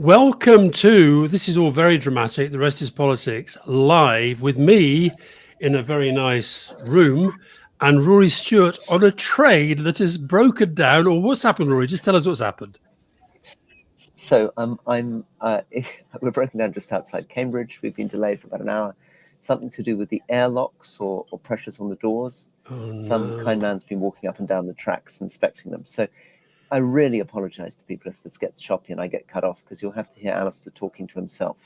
Welcome to, this is all very dramatic, the rest is politics, live with me in a very nice room and Rory Stewart on a train that is broken down. Or what's happened, Rory? Just tell us what's happened. So we're broken down just outside Cambridge. We've been delayed for about an hour. Something to do with the airlocks or pressures on the doors. Oh, Some no. kind man's been walking up and down the tracks inspecting them. So I really apologise to people if this gets choppy and I get cut off, because you'll have to hear Alastair talking to himself.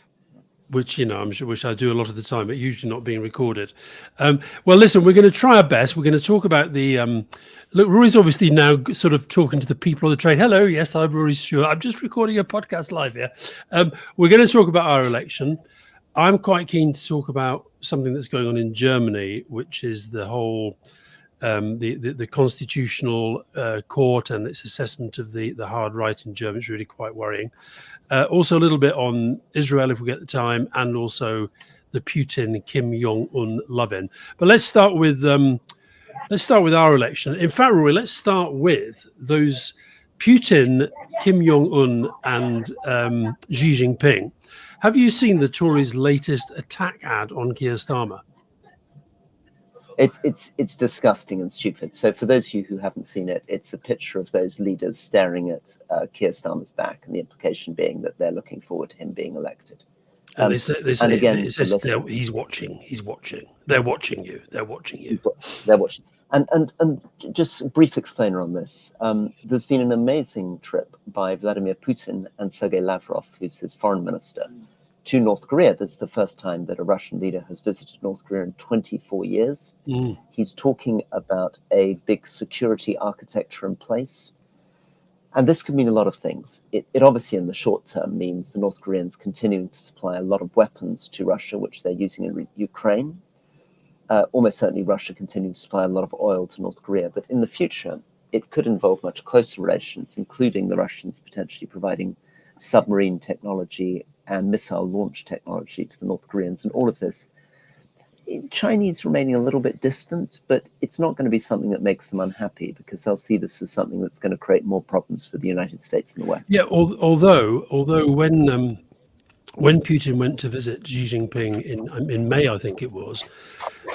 Which, I'm sure, which I do a lot of the time, but usually not being recorded. Well, listen, we're going to try our best. We're going to talk about the look. Rory's obviously now sort of talking to the people on the train. Hello, yes, I'm Rory Stewart. I'm just recording a podcast live here. We're going to talk about our election. I'm quite keen to talk about something that's going on in Germany, which is the whole the constitutional court and its assessment of the hard right in Germany is really quite worrying. Also a little bit on Israel if we get the time, and also the Putin Kim Jong-un love-in. But let's start with our election. In fact, Rory, let's start with those Putin, Kim Jong-un, and Xi Jinping. Have you seen the Tories' latest attack ad on Keir Starmer? It's disgusting and stupid. So for those of you who haven't seen it, it's a picture of those leaders staring at Keir Starmer's back, and the implication being that they're looking forward to him being elected. And they say he's watching. He's watching. They're watching you. They're watching you. They're watching. And just a brief explainer on this. There's been an amazing trip by Vladimir Putin and Sergei Lavrov, who's his foreign minister, to North Korea. That's the first time that a Russian leader has visited North Korea in 24 years. He's talking about a big security architecture in place. And this could mean a lot of things. It obviously, in the short term, means the North Koreans continuing to supply a lot of weapons to Russia, which they're using in Ukraine. Almost certainly Russia continuing to supply a lot of oil to North Korea. But in the future, it could involve much closer relations, including the Russians potentially providing submarine technology and missile launch technology to the North Koreans. And all of this, Chinese remaining a little bit distant, but it's not going to be something that makes them unhappy, because they'll see this as something that's going to create more problems for the United States and the West. Yeah, although when Putin went to visit Xi Jinping in May, I think it was,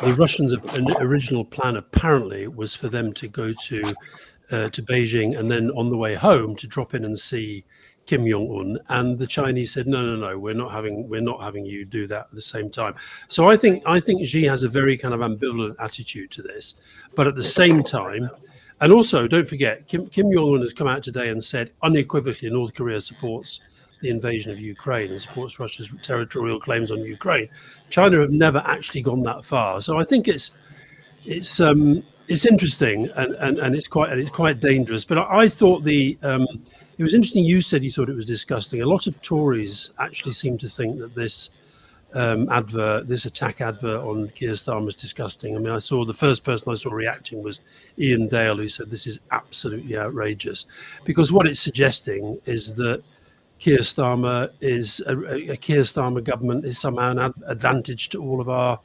the Russians' original plan apparently was for them to go to Beijing, and then on the way home to drop in and see Kim Jong-un, and the Chinese said no, we're not having you do that at the same time. So I think Xi has a very kind of ambivalent attitude to this, but at the same time, and also don't forget, Kim Jong-un has come out today and said unequivocally North Korea supports the invasion of Ukraine and supports Russia's territorial claims on Ukraine. China have never actually gone that far, so I think it's interesting and it's quite dangerous. But I thought it was interesting. You said you thought it was disgusting. A lot of Tories actually seem to think that this attack advert on Keir Starmer is disgusting. I mean, I saw the first person I saw reacting was Ian Dale, who said this is absolutely outrageous, because what it's suggesting is that Keir Starmer a Keir Starmer government is somehow an advantage to all of our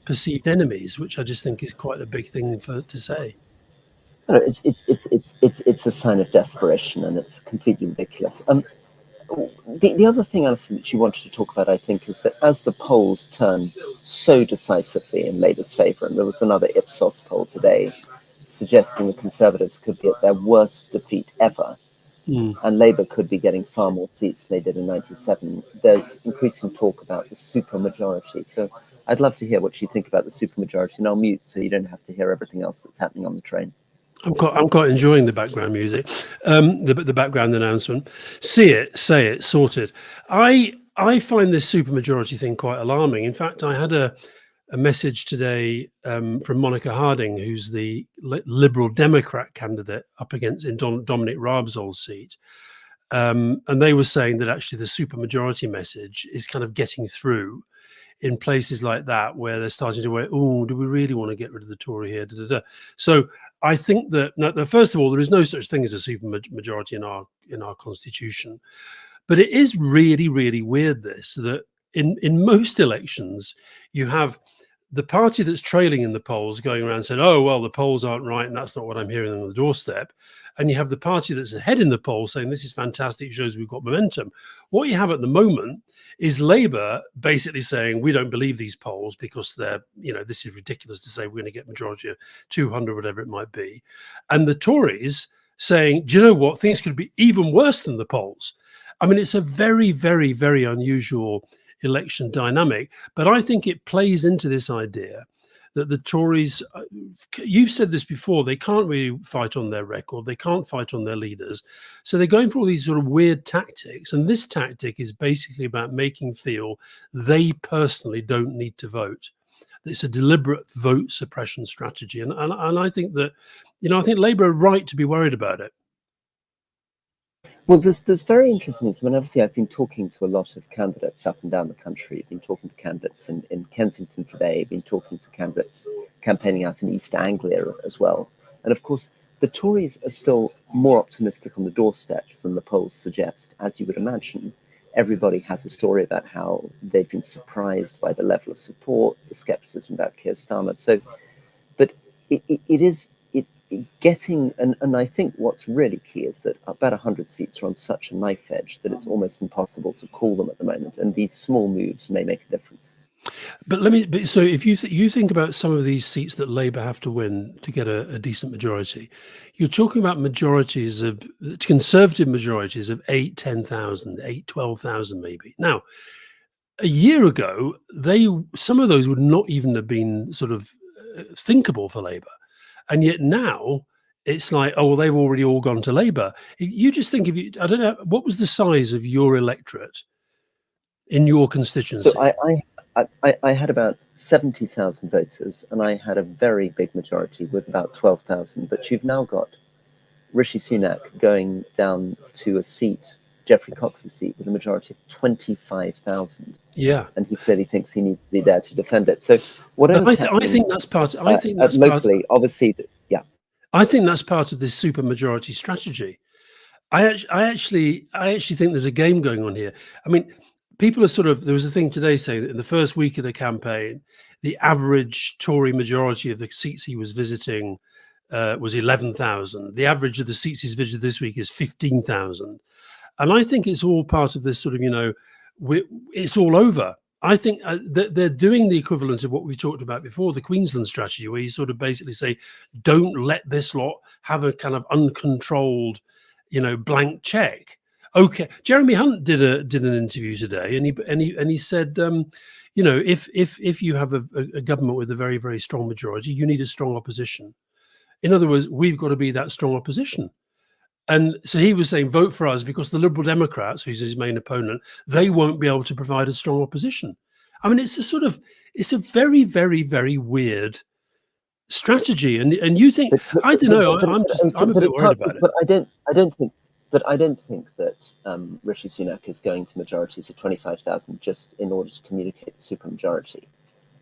perceived enemies, which I just think is quite a big thing to say. No, it's a sign of desperation, and it's completely ridiculous. The other thing, Alison, that you wanted to talk about, I think, is that as the polls turn so decisively in Labour's favour, and there was another Ipsos poll today suggesting the Conservatives could be at their worst defeat ever, and Labour could be getting far more seats than they did in '97. There's increasing talk about the supermajority. So I'd love to hear what you think about the supermajority, and I'll mute so you don't have to hear everything else that's happening on the train. I'm quite enjoying the background music, the background announcement. See it, say it, sorted. I find this supermajority thing quite alarming. In fact, I had a message today from Monica Harding, who's the Liberal Democrat candidate up against in Dominic Raab's old seat, and they were saying that actually the supermajority message is kind of getting through in places like that, where they're starting to wait, oh, do we really want to get rid of the Tory here? So I think that, first of all, there is no such thing as a supermajority in our constitution, but it is really, really weird that in most elections you have the party that's trailing in the polls going around saying, oh, well, the polls aren't right, and that's not what I'm hearing on the doorstep. And you have the party that's ahead in the polls saying, this is fantastic, it shows we've got momentum. What you have at the moment is Labour basically saying, we don't believe these polls because they're, this is ridiculous to say we're going to get majority of 200, whatever it might be. And the Tories saying, do you know what, things could be even worse than the polls. I mean, it's a very, very, very unusual election dynamic, but I think it plays into this idea that the Tories, you've said this before, they can't really fight on their record, they can't fight on their leaders, so they're going for all these sort of weird tactics, and this tactic is basically about making feel they personally don't need to vote. It's a deliberate vote suppression strategy, and I think that, I think Labour are right to be worried about it. Well, there's very interesting things. I mean, obviously, I've been talking to a lot of candidates up and down the country. I've been talking to candidates in Kensington today. I've been talking to candidates campaigning out in East Anglia as well. And of course, the Tories are still more optimistic on the doorsteps than the polls suggest. As you would imagine, everybody has a story about how they've been surprised by the level of support, the skepticism about Keir Starmer. So, but it is getting, and I think what's really key is that about 100 seats are on such a knife edge that it's almost impossible to call them at the moment, and these small moves may make a difference. But so if you think about some of these seats that Labour have to win to get a decent majority, you're talking about majorities of Conservative majorities of 8, 10,000, 8, 12,000 maybe. Now, a year ago, some of those would not even have been sort of thinkable for Labour. And yet now it's like, oh, well, they've already all gone to Labour. You just think I don't know, what was the size of your electorate in your constituency? So I had about 70,000 voters, and I had a very big majority with about 12,000. But you've now got Rishi Sunak going down to a seat, Geoffrey Cox's seat, with a majority of 25,000. Yeah, and he clearly thinks he needs to be there to defend it. So I think that's part. I think that's locally, obviously, yeah. I think that's part of this supermajority strategy. I actually think there's a game going on here. I mean, people are there was a thing today saying that in the first week of the campaign, the average Tory majority of the seats he was visiting was 11,000. The average of the seats he's visited this week is 15,000. And I think it's all part of this sort of, it's all over. I think that they're doing the equivalent of what we talked about before, the Queensland strategy, where you sort of basically say, don't let this lot have a kind of uncontrolled, blank check. Okay, Jeremy Hunt did an interview today, and he said, if you have a government with a very, very strong majority, you need a strong opposition. In other words, we've got to be that strong opposition. And so he was saying, vote for us because the Liberal Democrats, who's his main opponent, they won't be able to provide a strong opposition. I mean, it's a very, very, very weird strategy. And you think, I don't know, I'm a bit worried about it. But I don't think that Rishi Sunak is going to majorities of 25,000 just in order to communicate the supermajority.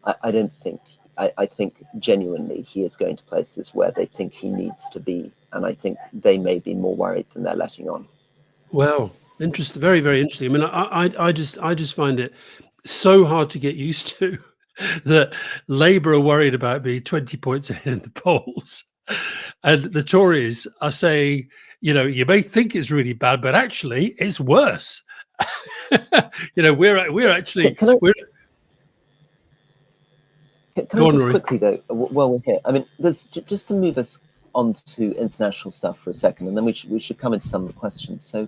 I think genuinely he is going to places where they think he needs to be, and I think they may be more worried than they're letting on. Well, interesting, very, very interesting. I mean, I just find it so hard to get used to that Labour are worried about being 20 points ahead in the polls, and the Tories are saying, you may think it's really bad, but actually it's worse. We're actually. Can I just quickly though, while we're here, I mean, there's just to move us on to international stuff for a second, and then we should come into some of the questions. So,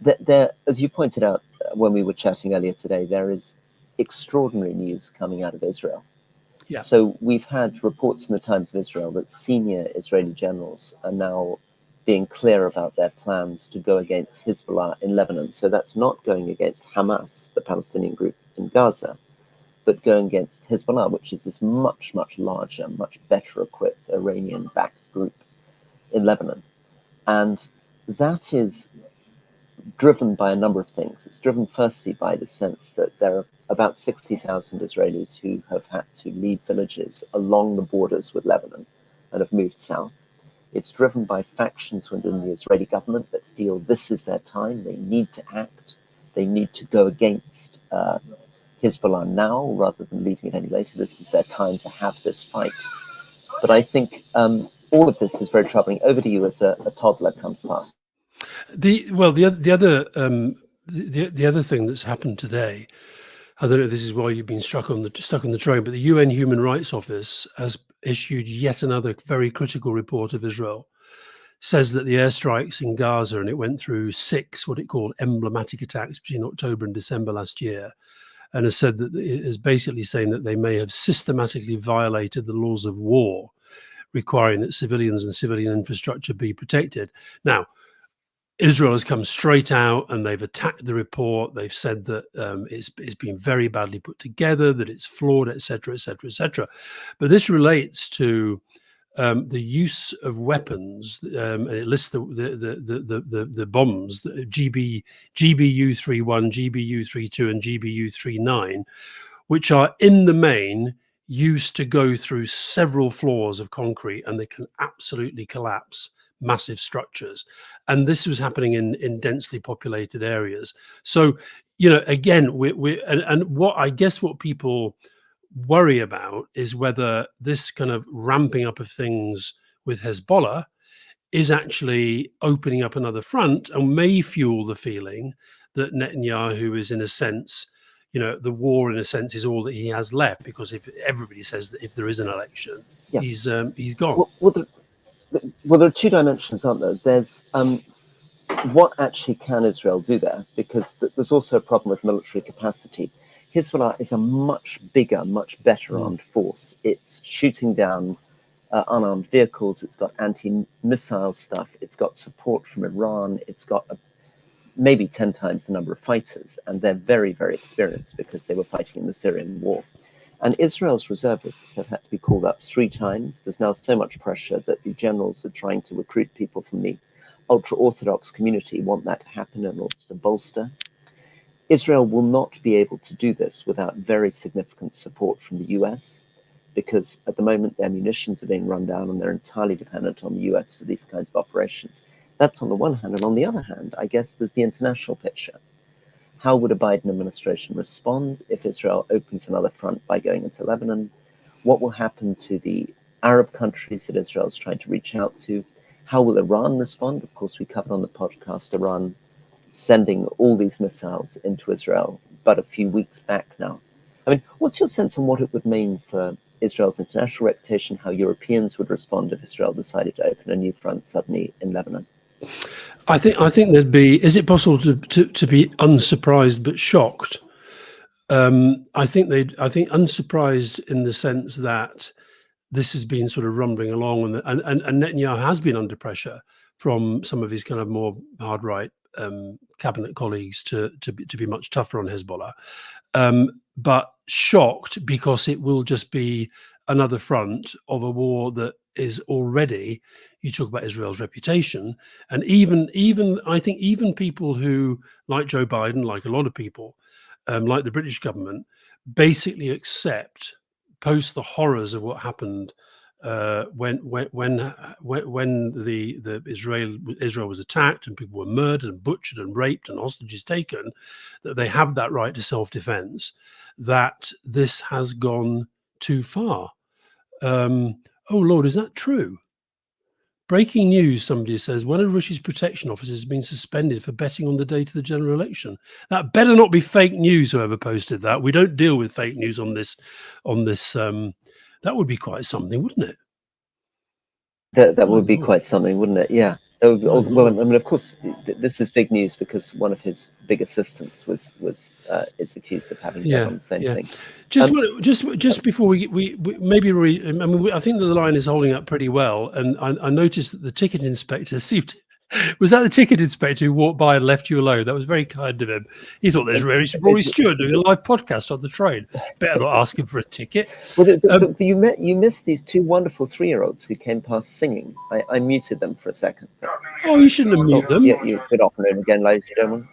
there, as you pointed out when we were chatting earlier today, there is extraordinary news coming out of Israel. Yeah. So we've had reports in the Times of Israel that senior Israeli generals are now being clear about their plans to go against Hezbollah in Lebanon. So that's not going against Hamas, the Palestinian group in Gaza, but going against Hezbollah, which is this much, much larger, much better equipped Iranian-backed group in Lebanon. And that is driven by a number of things. It's driven firstly by the sense that there are about 60,000 Israelis who have had to leave villages along the borders with Lebanon and have moved south. It's driven by factions within the Israeli government that feel this is their time, they need to act, they need to go against Hezbollah now rather than leaving it any later. This is their time to have this fight. But I think all of this is very troubling. Over to you as a toddler comes past. The other thing that's happened today, I don't know if this is why you've been stuck on the train, but the UN Human Rights Office has issued yet another very critical report of Israel. Says that the airstrikes in Gaza, and it went through 6 what it called emblematic attacks between October and December last year, and has said that it is basically saying that they may have systematically violated the laws of war, requiring that civilians and civilian infrastructure be protected. Now, Israel has come straight out and they've attacked the report. They've said that it's been very badly put together, that it's flawed, etc., etc., etc. But this relates to the use of weapons, and it lists the bombs, GBU-31, GBU-32, and GBU-39, which are in the main used to go through several floors of concrete, and they can absolutely collapse massive structures. And this was happening in densely populated areas. So, you know, again, and what I guess what people worry about is whether this kind of ramping up of things with Hezbollah is actually opening up another front and may fuel the feeling that Netanyahu is, in a sense, you know, the war in a sense is all that he has left, because if everybody says that if there is an election, he's gone. Well, there are 2 dimensions, aren't there? There's what actually can Israel do there? Because there's also a problem with military capacity. Hezbollah is a much bigger, much better armed force. It's shooting down unarmed vehicles. It's got anti-missile stuff. It's got support from Iran. It's got maybe 10 times the number of fighters. And they're very, very experienced because they were fighting in the Syrian war. And Israel's reservists have had to be called up 3 times. There's now so much pressure that the generals are trying to recruit people from the ultra-Orthodox community, want that to happen in order to bolster. Israel will not be able to do this without very significant support from the US, because at the moment their munitions are being run down and they're entirely dependent on the US for these kinds of operations. That's on the one hand. And on the other hand, I guess there's the international picture. How would a Biden administration respond if Israel opens another front by going into Lebanon? What will happen to the Arab countries that Israel is trying to reach out to? How will Iran respond? Of course, we covered on the podcast Iran sending all these missiles into Israel but a few weeks back now. I mean, what's your sense on what it would mean for Israel's international reputation, how Europeans would respond if Israel decided to open a new front suddenly in Lebanon? I think there'd be. Is it possible to be unsurprised but shocked? I think unsurprised in the sense that this has been sort of rumbling along, and Netanyahu has been under pressure from some of his kind of more hard right cabinet colleagues to be much tougher on Hezbollah. But shocked because it will just be another front of a war that is already, you talk about Israel's reputation, and even I think even people who, like Joe Biden, like a lot of people, like the British government, basically accept, post the horrors of what happened when Israel was attacked and people were murdered and butchered and raped and hostages taken, that they have that right to self-defense, that this has gone too far. Oh Lord, is that true? Breaking news, somebody says, one of Russia's protection officers has been suspended for betting on the date of the general election. That better not be fake news, whoever posted that. We don't deal with fake news on this. That would be quite something, wouldn't it? That would be quite something, wouldn't it? Yeah. Well, I mean, of course, this is big news because one of his big assistants is accused of having done the same thing. Just before we maybe I mean, I think that the line is holding up pretty well, and I noticed that the ticket inspector seemed. Was that the ticket inspector who walked by and left you alone? That was very kind of him. He thought there's Rory Stewart doing a live podcast on the train. Better not ask him for a ticket. Well, you missed these 2 wonderful 3-year-olds who came past singing. I muted them for a second. Oh, you shouldn't have muted them. Yeah, good afternoon again, ladies and gentlemen.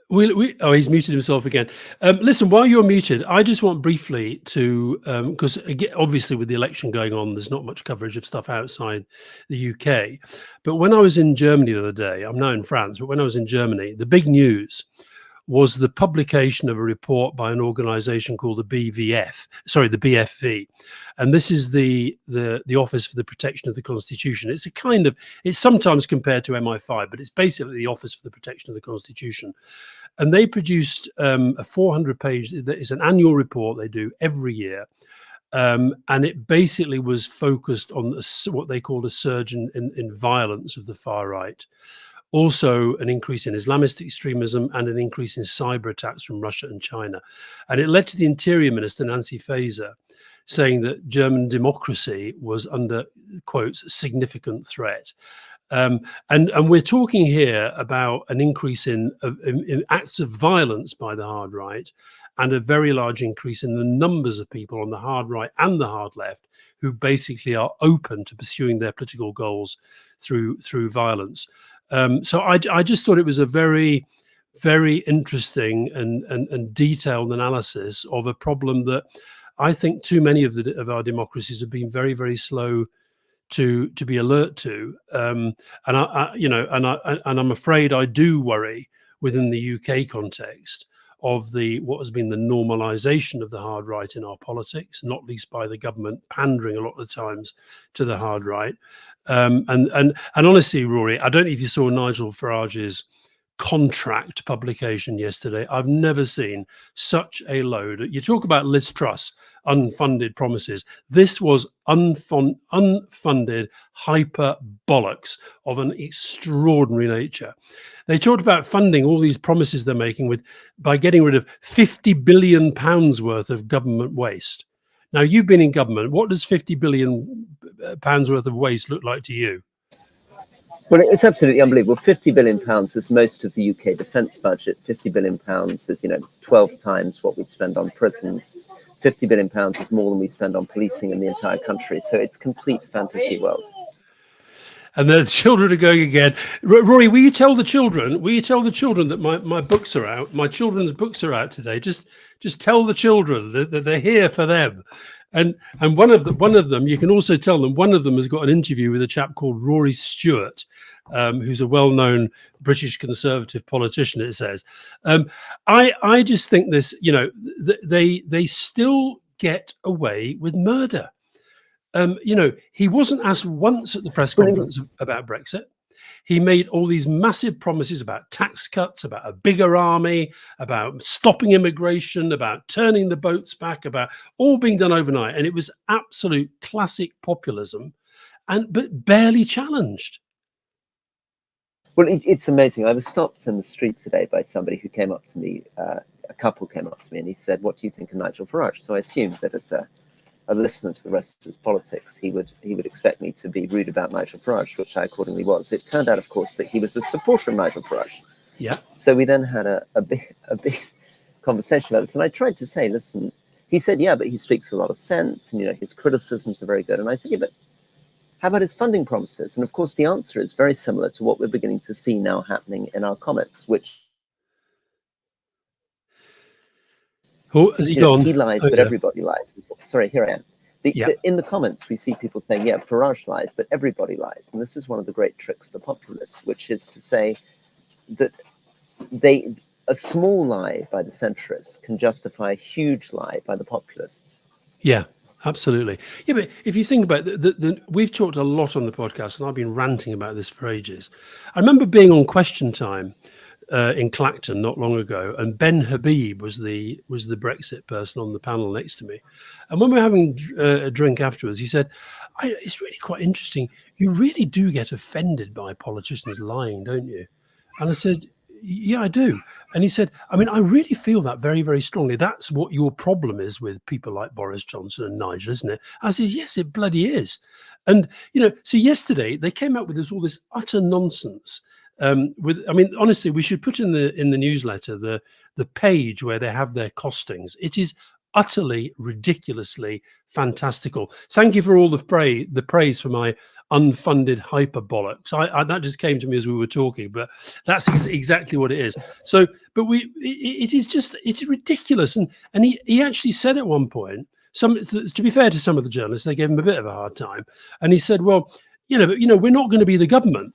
He's muted himself again. Listen, while you're muted, I just want briefly to, because obviously with the election going on, there's not much coverage of stuff outside the UK. But when I was in Germany the other day, I'm now in France, but when I was in Germany, the big news was the publication of a report by an organization called the BFV. And this is the Office for the Protection of the Constitution. It's sometimes compared to MI5, but it's basically the Office for the Protection of the Constitution. And they produced a 400-page, it's an annual report they do every year. And it basically was focused on what they called a surge in violence of the far right. Also an increase in Islamist extremism and an increase in cyber attacks from Russia and China. And it led to the Interior Minister, Nancy Faeser, saying that German democracy was under, quotes, significant threat. And we're talking here about an increase in acts of violence by the hard right, and a very large increase in the numbers of people on the hard right and the hard left who basically are open to pursuing their political goals through violence. So I just thought it was a very, very interesting and detailed analysis of a problem that I think too many of our democracies have been very, very slow to be alert to. And I'm afraid I do worry within the UK context of what has been the normalization of the hard right in our politics, not least by the government pandering a lot of the times to the hard right. And honestly, Rory, I don't know if you saw Nigel Farage's contract publication yesterday. I've never seen such a load. You talk about Liz Truss, unfunded promises. This was unfunded hyper bollocks of an extraordinary nature. They talked about funding all these promises they're making by getting rid of £50 billion worth of government waste. Now, you've been in government. What does £50 billion worth of waste look like to you? Well, it's absolutely unbelievable. £50 billion is most of the UK defence budget. £50 billion is, 12 times what we'd spend on prisons. £50 billion is more than we spend on policing in the entire country. So it's complete fantasy world. And the children are going again. Rory, will you tell the children that my books are out? My children's books are out today. Just tell the children that they're here for them. And one of them, you can also tell them, one of them has got an interview with a chap called Rory Stewart, who's a well-known British Conservative politician, it says. I just think this, they still get away with murder. He wasn't asked once at the press conference about Brexit. He made all these massive promises about tax cuts, about a bigger army, about stopping immigration, about turning the boats back, about all being done overnight. And it was absolute classic populism, but barely challenged. Well, it's amazing. I was stopped in the street today by somebody who came up to me, a couple came up to me, and he said, "What do you think of Nigel Farage?" So I assumed that as a listener to the rest of his politics, he would expect me to be rude about Nigel Farage, which I accordingly was. It turned out, of course, that he was a supporter of Nigel Farage. Yeah. So we then had a big conversation about this, and I tried to say, listen, he said, yeah, but he speaks a lot of sense, and his criticisms are very good. And I said, yeah, but how about his funding promises? And of course, the answer is very similar to what we're beginning to see now happening in our comments, which has he gone? He lies, but everybody lies. Sorry, here I am. In the comments, we see people saying, yeah, Farage lies, but everybody lies. And this is one of the great tricks of the populists, which is to say that a small lie by the centrists can justify a huge lie by the populists. Yeah, absolutely. Yeah, but if you think about we've talked a lot on the podcast, and I've been ranting about this for ages. I remember being on Question Time in Clacton not long ago, and Ben Habib was the Brexit person on the panel next to me. And when we were having a drink afterwards, he said, "It's really quite interesting. You really do get offended by politicians lying, don't you?" And I said, "Yeah, I do." And he said, "I mean, I really feel that very, very strongly. That's what your problem is with people like Boris Johnson and Nigel, isn't it?" I said, "Yes, it bloody is." And so yesterday they came out with all this utter nonsense. Honestly, we should put in the newsletter the page where they have their costings. It is utterly, ridiculously fantastical. Thank you for all the praise for my unfunded hyperbolics. That just came to me as we were talking, but that's exactly what it is. So, but it's ridiculous. And he actually said at one point, to be fair to some of the journalists, they gave him a bit of a hard time. And he said, well, but we're not going to be the government.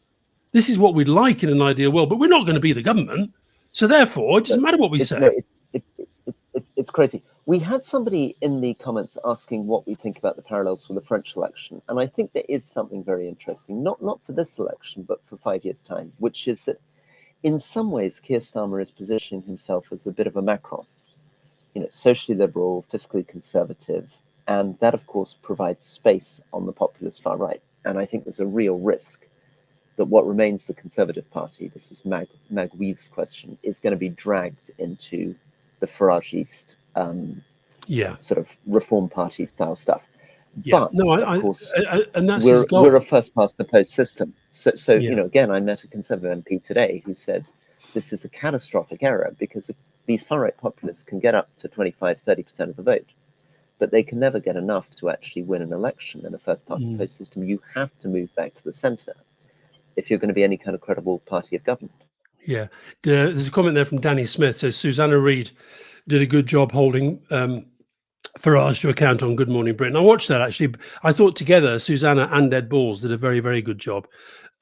This is what we'd like in an ideal world, but we're not going to be the government. So therefore, it So doesn't matter what we it's say. no, it's crazy. We had somebody in the comments asking what we think about the parallels with the French election, and I think there is something very interesting, not for this election, but for 5 years' time, which is that in some ways Keir Starmer is positioning himself as a bit of a Macron, socially liberal, fiscally conservative, and that of course provides space on the populist far right. And I think there's a real risk that what remains the Conservative Party, this is Mag Weave's question, is going to be dragged into the Faragist sort of Reform Party style stuff. Yeah, But no, of course, and that's his goal. we're a first past the post system. So again, I met a Conservative MP today who said this is a catastrophic error because if these far right populists can get up to 25-30% of the vote, but they can never get enough to actually win an election in a first past the post system. You have to move back to the centre if you're going to be any kind of credible party of government. Yeah, there's a comment there from Danny Smith. Says Susanna Reid did a good job holding Farage to account on Good Morning Britain. I watched that actually. I thought together Susanna and Ed Balls did a very, very good job.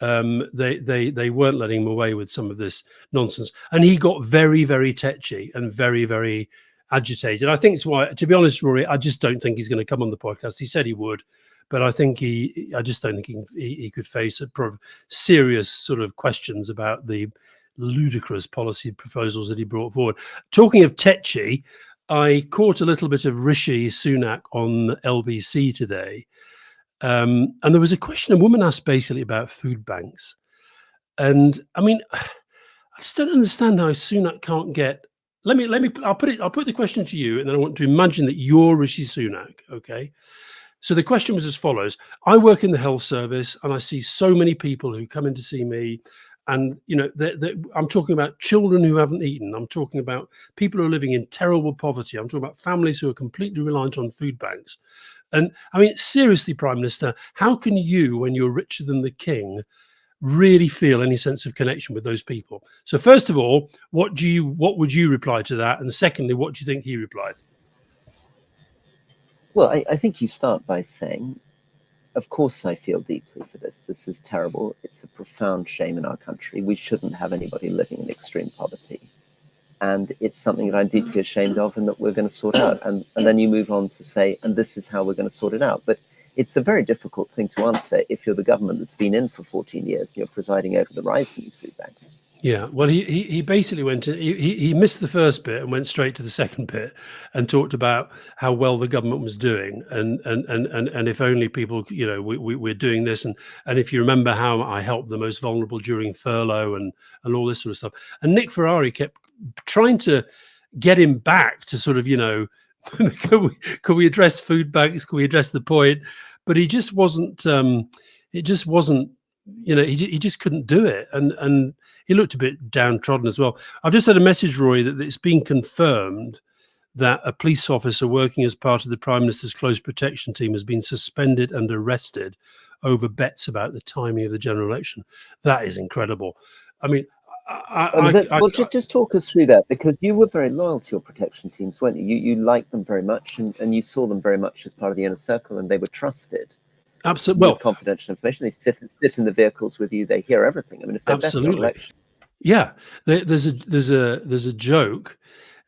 They weren't letting him away with some of this nonsense, and he got very, very tetchy and very, very agitated. I think it's why, to be honest, Rory, I just don't think he's going to come on the podcast. He said he would, but I think I just don't think he could face a serious sort of questions about the ludicrous policy proposals that he brought forward. Talking of tetchy, I caught a little bit of Rishi Sunak on LBC today. And there was a question a woman asked basically about food banks. And I mean, I just don't understand how Sunak can't get. I'll put the question to you, and then I want to imagine that you're Rishi Sunak. Okay. So the question was as follows: I work in the health service and I see so many people who come in to see me. And, I'm talking about children who haven't eaten. I'm talking about people who are living in terrible poverty. I'm talking about families who are completely reliant on food banks. And I mean, seriously, Prime Minister, how can you, when you're richer than the king, really feel any sense of connection with those people? So first of all, what would you reply to that? And secondly, what do you think he replied? Well, I think you start by saying, of course I feel deeply for this. This is terrible. It's a profound shame in our country. We shouldn't have anybody living in extreme poverty. And it's something that I'm deeply ashamed of and that we're going to sort out. And then you move on to say, and this is how we're going to sort it out. But it's a very difficult thing to answer if you're the government that's been in for 14 years and you're presiding over the rise in these food banks. Yeah, well, he basically he missed the first bit and went straight to the second bit and talked about how well the government was doing and if only people, we're doing this and if you remember how I helped the most vulnerable during furlough and all this sort of stuff. And Nick Ferrari kept trying to get him back to sort of, can we address food banks? Can we address the point? But he just wasn't. It just wasn't. He just couldn't do it, and he looked a bit downtrodden as well. I've just had a message, Rory, that it's been confirmed that a police officer working as part of the Prime Minister's close protection team has been suspended and arrested over bets about the timing of the general election. That is incredible. I mean, just talk us through that, because you were very loyal to your protection teams, weren't you? You liked them very much, and you saw them very much as part of the inner circle, and they were trusted. Absolutely. Well, confidential information. They sit in the vehicles with you. They hear everything. I mean, if they're absolutely. Election. Yeah, there's a joke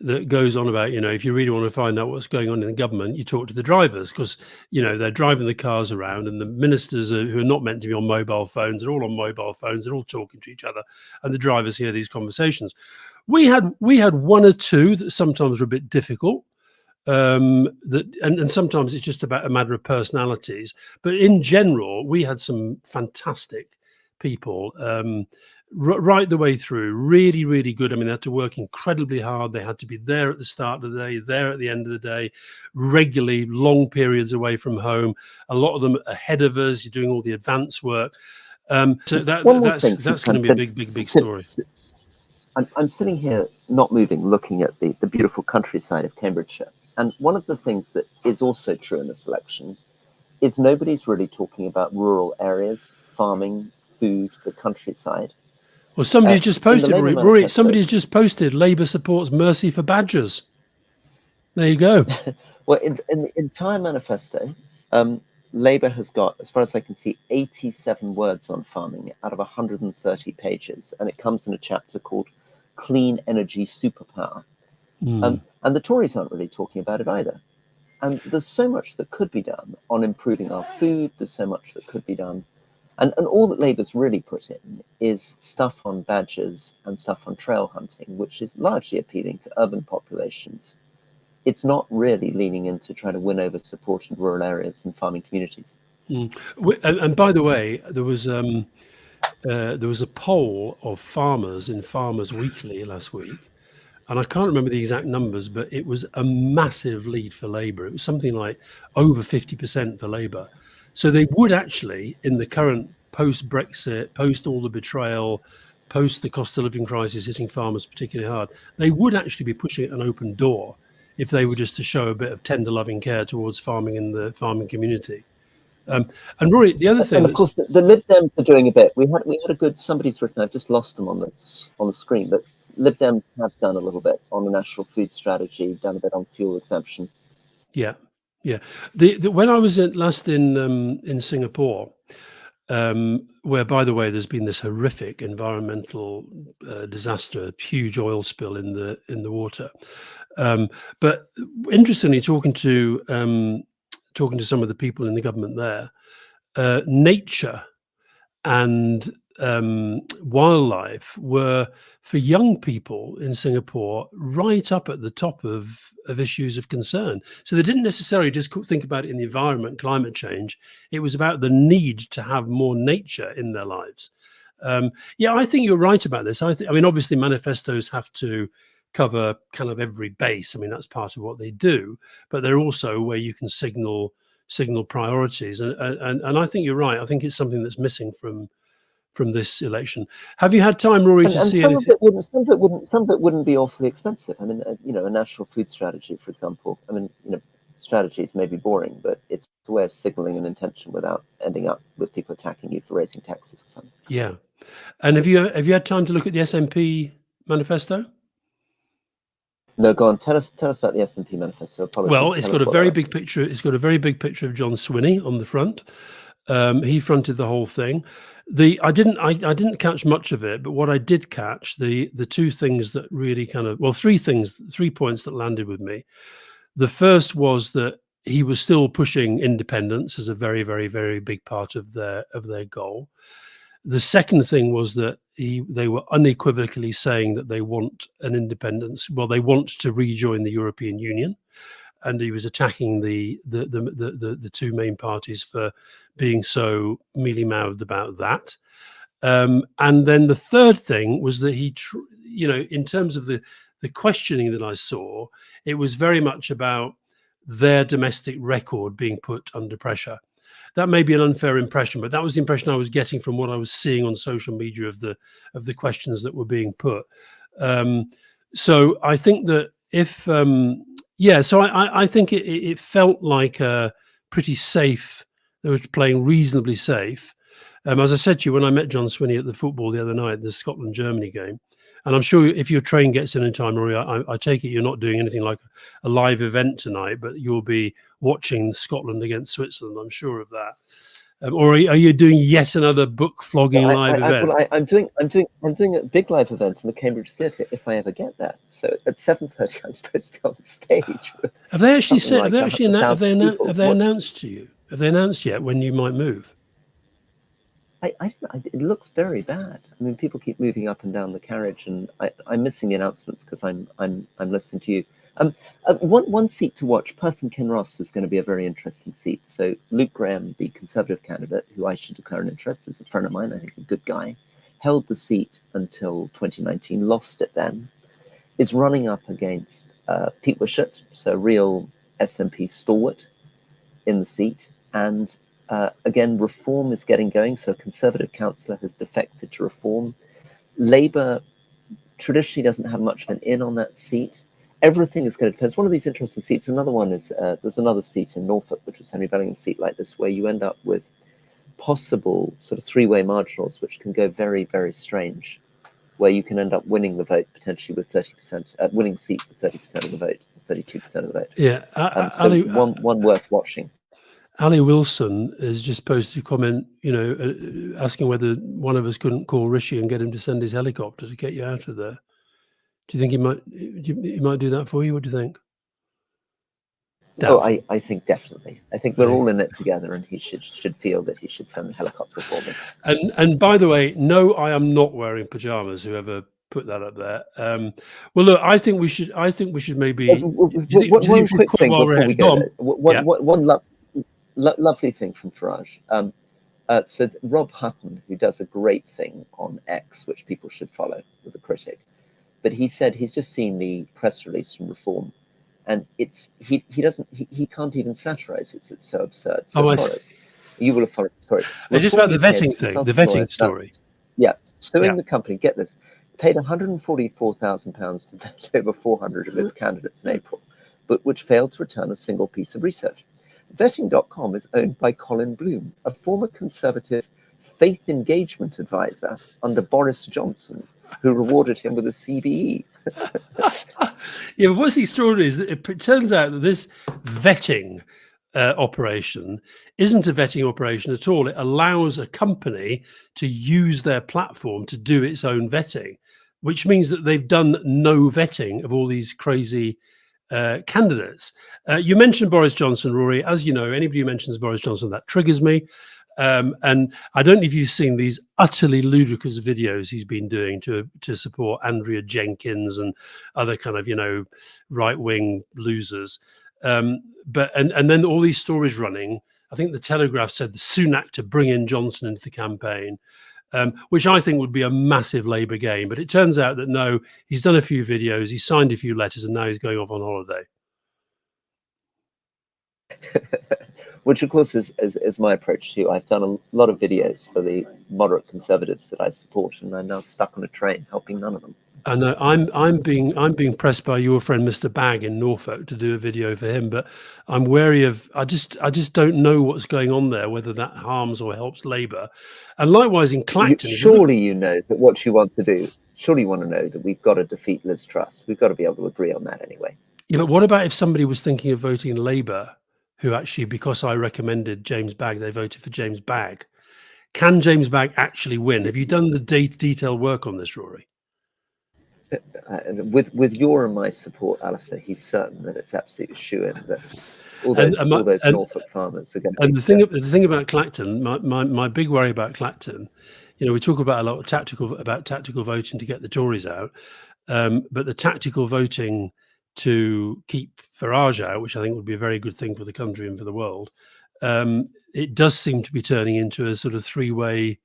that goes on about, if you really want to find out what's going on in the government, you talk to the drivers, because they're driving the cars around, and the ministers who are not meant to be on mobile phones, they're all on mobile phones, they're all talking to each other, and the drivers hear these conversations. We had one or two that sometimes were a bit difficult. And sometimes it's just about a matter of personalities, but in general we had some fantastic people right the way through, really, really good. I mean, they had to work incredibly hard. They had to be there at the start of the day, there at the end of the day, regularly, long periods away from home, a lot of them ahead of us. You're doing all the advanced work, so that's going to be a big story. I'm sitting here not moving, looking at the beautiful countryside of Cambridgeshire. And one of the things that is also true in this election is nobody's really talking about rural areas, farming, food, the countryside. Well, somebody's just posted, Rory, somebody's just posted, Labour supports mercy for badgers. There you go. Well, in the entire manifesto, Labour has got, as far as I can see, 87 words on farming out of 130 pages. And it comes in a chapter called clean energy superpower. Mm. And the Tories aren't really talking about it either. And there's so much that could be done on improving our food. There's so much that could be done. And all that Labour's really put in is stuff on badgers and stuff on trail hunting, which is largely appealing to urban populations. It's not really leaning into trying to win over support in rural areas and farming communities. Mm. And by the way, there was a poll of farmers in Farmers Weekly last week, and I can't remember the exact numbers, but it was a massive lead for Labour. It was something like over 50% for Labour. So they would actually, in the current post-Brexit, post all the betrayal, post the cost of living crisis hitting farmers particularly hard, they would actually be pushing an open door if they were just to show a bit of tender loving care towards farming in the farming community. And Rory, the other thing, and of course, the Lib Dems are doing a bit. We had a good. Somebody's written. I've just lost them on the screen, but Lib Dems have done a little bit on the national food strategy, done a bit on fuel exemption. yeah. When I was last in Singapore, where, by the way, there's been this horrific environmental disaster, huge oil spill in the water. But interestingly, talking to some of the people in the government there, nature and wildlife were, for young people in Singapore, right up at the top of issues of concern. So they didn't necessarily just think about it in the environment, climate change. It was about the need to have more nature in their lives. Yeah, I think you're right about this. I mean, obviously, manifestos have to cover kind of every base. I mean, that's part of what they do, but they're also where you can signal priorities. And I think you're right. I think it's something that's missing from this election. Have you had time, Rory, to see some anything? Some of it wouldn't be awfully expensive. I mean, a national food strategy, for example. I mean, strategies may be boring, but it's a way of signaling an intention without ending up with people attacking you for raising taxes or something. Yeah. And have you had time to look at the SNP manifesto? No, go on. Tell us about the SNP manifesto. Apologies. Well, it's got a very big picture. It's got a very big picture of John Swinney on the front. He fronted the whole thing. I didn't catch much of it, but what I did catch, the two things that really three points that landed with me. The first was that he was still pushing independence as a very, very, very big part of their goal. The second thing was that they were unequivocally saying that they want an independence. Well, they want to rejoin the European Union, and he was attacking the two main parties for being so mealy-mouthed about that. And then the third thing was that in terms of the questioning that I saw, it was very much about their domestic record being put under pressure. That may be an unfair impression, but that was the impression I was getting from what I was seeing on social media of the questions that were being put. So I think that I think it felt like a pretty safe. They were playing reasonably safe. As I said to you, when I met John Swinney at the football the other night, the Scotland-Germany game, and I'm sure if your train gets in time, Rory, I take it you're not doing anything like a live event tonight, but you'll be watching Scotland against Switzerland. I'm sure of that. Or are you doing yet another book flogging live event? I'm doing a big live event in the Cambridge Theatre if I ever get that. So at 7:30, I'm supposed to be on the stage. Have they actually said? Have they announced to you? Have they announced yet when you might move? It looks very bad. I mean, people keep moving up and down the carriage, and I'm missing the announcements because I'm listening to you. One seat to watch, Perth and Kinross, is going to be a very interesting seat. So Luke Graham, the Conservative candidate, who I should declare an interest, is a friend of mine, I think a good guy, held the seat until 2019, lost it then, is running up against Pete Wishart, so a real SNP stalwart in the seat, and again, Reform is getting going. So a Conservative councillor has defected to Reform. Labour traditionally doesn't have much of an in on that seat. Everything is going to depend. It's one of these interesting seats. Another one is there's another seat in Norfolk, which was Henry Bellingham's seat like this, where you end up with possible sort of three-way marginals, which can go very, very strange, where you can end up winning the vote potentially with 30%, winning seat with 30% of the vote, 32% of the vote. Yeah, one worth watching. Ali Wilson is just posted a comment, asking whether one of us couldn't call Rishi and get him to send his helicopter to get you out of there. Do you think he might do that for you? What do you think? Oh, I think definitely. I think we're all in it together, and he should feel that he should send the helicopter for me. And by the way, no, I am not wearing pajamas. Whoever put that up there. Well, look, I think we should maybe. One quick thing before we go. One lovely thing from Farage. So Rob Hutton, who does a great thing on X, which people should follow, with The Critic, but he said he's just seen the press release from Reform, and he can't even satirize it. It's so absurd. So as far as you will have followed the story. It's just about the vetting thing, the vetting story. Yeah, suing the company. Get this. Paid £144,000 to vet over 400 of its candidates in April, but which failed to return a single piece of research. Vetting.com is owned by Colin Bloom, a former Conservative faith engagement advisor under Boris Johnson, who rewarded him with a CBE. Yeah, but what's extraordinary is that it turns out that this vetting operation isn't a vetting operation at all. It allows a company to use their platform to do its own vetting, which means that they've done no vetting of all these crazy candidates. You mentioned Boris Johnson, Rory. As you know, anybody who mentions Boris Johnson, that triggers me. And I don't know if you've seen these utterly ludicrous videos he's been doing to support Andrea Jenkins and other kind of, right-wing losers. But then all these stories running. I think the Telegraph said the Sunak to bring in Johnson into the campaign, which I think would be a massive Labour gain. But it turns out that no, he's done a few videos, he's signed a few letters, and now he's going off on holiday. Which, of course, is my approach too. I've done a lot of videos for the moderate Conservatives that I support, and I'm now stuck on a train helping none of them. I know I'm being pressed by your friend Mr. Bagg in Norfolk to do a video for him, but I'm wary of. I just don't know what's going on there, whether that harms or helps Labour. And likewise in Clacton. Surely you know that what you want to do. Surely you want to know that we've got to defeat Liz Truss. We've got to be able to agree on that anyway. Yeah, but what about if somebody was thinking of voting Labour, who actually, because I recommended James Bagg, they voted for James Bagg? Can James Bagg actually win? Have you done the detailed work on this, Rory? With your and my support, Alastair, he's certain that it's absolutely shoo-in that all those Norfolk farmers are going to. And the thing about Clacton, my big worry about Clacton, we talk about a lot of tactical voting to get the Tories out, but the tactical voting to keep Farage out, which I think would be a very good thing for the country and for the world, it does seem to be turning into a sort of three-way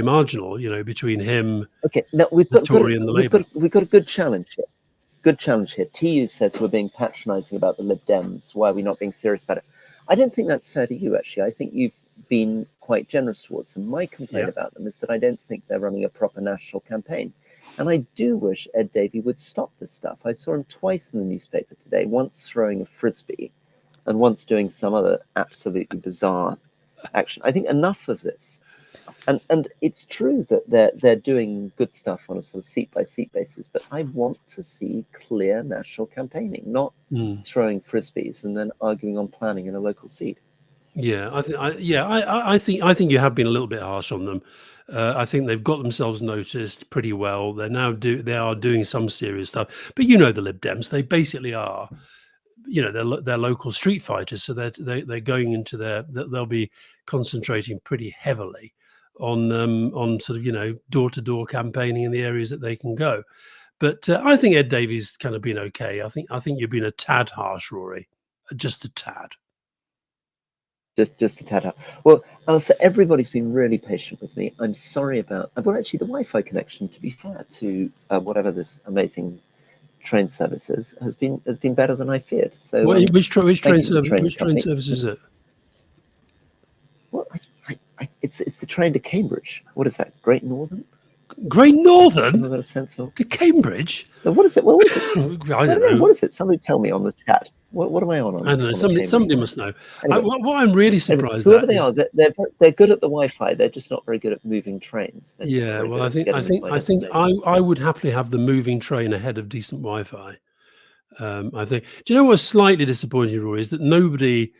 marginal, between him, now the Tory and the Labour. We've got a good challenge here. TU says we're being patronising about the Lib Dems. Why are we not being serious about it? I don't think that's fair to you, actually. I think you've been quite generous towards them. My complaint about them is that I don't think they're running a proper national campaign. And I do wish Ed Davey would stop this stuff. I saw him twice in the newspaper today, once throwing a frisbee and once doing some other absolutely bizarre action. I think enough of this. And it's true that they're doing good stuff on a sort of seat-by-seat basis, but I want to see clear national campaigning, not throwing frisbees and then arguing on planning in a local seat. Yeah, I think you have been a little bit harsh on them. I think they've got themselves noticed pretty well. They are doing some serious stuff. But the Lib Dems, they basically are, they're local street fighters. So they're going into they'll be concentrating pretty heavily on sort of door-to-door campaigning in the areas that they can go. But I think Ed Davey's kind of been okay. I think you've been a tad harsh, Rory, just a tad. Just a tad. Well, Alastair, everybody's been really patient with me. I'm sorry about. Well, actually, the Wi-Fi connection, to be fair to whatever this amazing train service is, has been better than I feared. So, which train service is it? Well, it's the train to Cambridge. What is that? Great Northern? Great Northern? I've got a sense of. To Cambridge? What is it? What is it? I don't know. What is it? Somebody tell me on the chat. What am I on? I don't know. Somebody must know. Anyway, what I'm really surprised whoever they are, they're good at the Wi-Fi. They're just not very good at moving trains. Yeah, well, I think I would happily have the moving train ahead of decent Wi-Fi. I think. Do you know what's slightly disappointing, Rory, is that nobody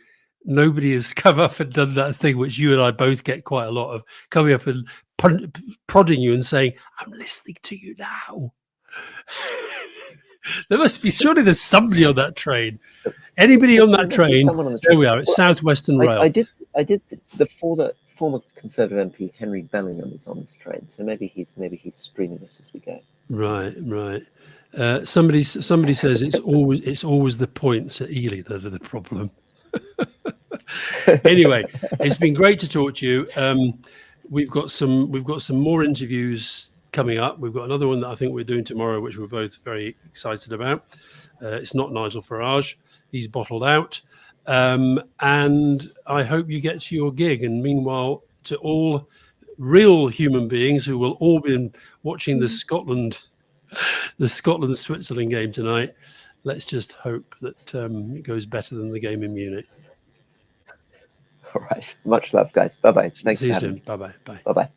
has come up and done that thing which you and I both get quite a lot of, coming up and prodding you and saying, "I'm listening to you now." There must be, surely there's somebody on that train. Anybody on that train? Someone on the There train. we are. It's Well, Southwestern Rail. I did. The former Conservative MP Henry Bellingham is on this train, so maybe he's streaming this as we go. Right. Somebody says it's always the points at Ely that are the problem. Anyway, it's been great to talk to you. We've got some more interviews coming up. We've got another one that I think we're doing tomorrow, which we're both very excited about. It's not Nigel Farage; he's bottled out. And I hope you get to your gig. And meanwhile, to all real human beings who will all be watching the Scotland-Switzerland game tonight, let's just hope that it goes better than the game in Munich. All right. Much love, guys. Bye-bye. Thanks See you for having soon. me. Bye-bye. Bye. Bye-bye.